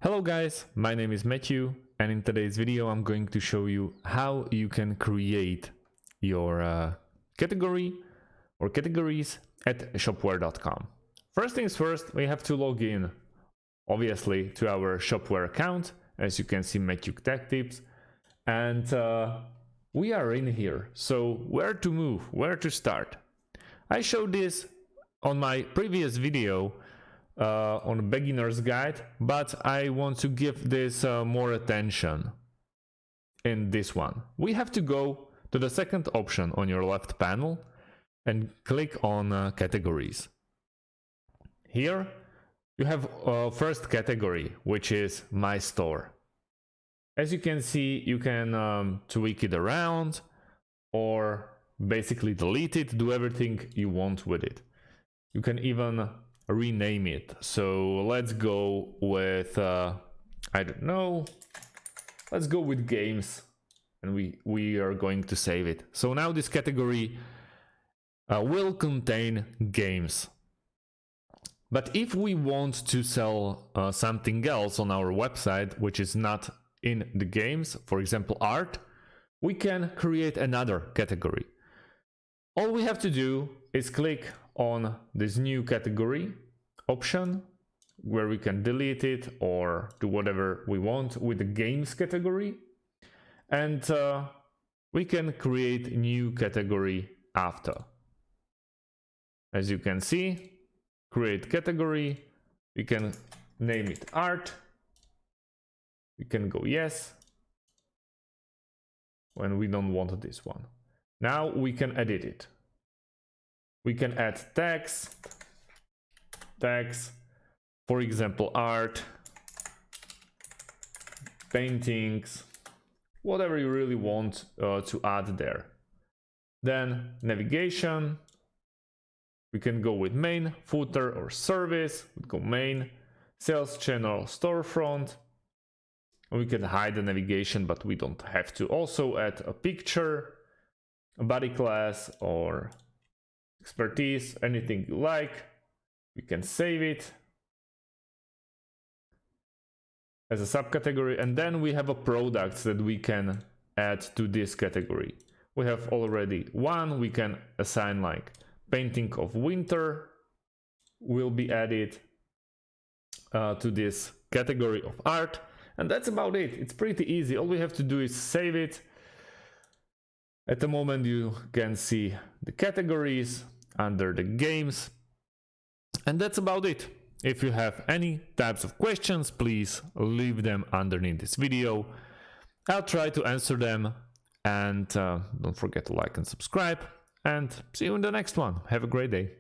Hello guys, my name is Matthew, and in today's video I'm going to show you how you can create your category or categories at shopware.com. First things first, we have to log in obviously to our Shopware account. As you can see, Matthew Tech Tips, and we are in here. So where to move, where to start? I showed this on my previous video on a beginner's guide, but I want to give this more attention in this one. We have to go to the second option on your left panel and click on categories. Here you have first category, which is My Store. As you can see, you can tweak it around or basically delete it, do everything you want with it. You can even rename it. So let's go with I don't know, let's go with games, and we are going to save it. So now this category will contain games. But if we want to sell something else on our website which is not in the games, for example art, we can create another category. All we have to do is click on this new category option, where we can delete it or do whatever we want with the games category, and we can create a new category after. As you can see, create category, we can name it art, we can go yes when we don't want this one. Now we can edit it. We can add tags, for example art, paintings, whatever you really want to add there. Then navigation, we can go with main, footer or service, we go main, sales channel, storefront. We can hide the navigation, but we don't have to. Also add a picture, a body class or expertise, anything you like. We can save it as a subcategory, and then we have a products that we can add to this category. We have already one. We can assign like painting of winter will be added to this category of art, and that's about it. It's pretty easy. All we have to do is save it. At the moment you can see the categories under the games, and that's about it. If you have any types of questions, please leave them underneath this video. I'll try to answer them, and don't forget to like and subscribe, and see you in the next one. Have a great day.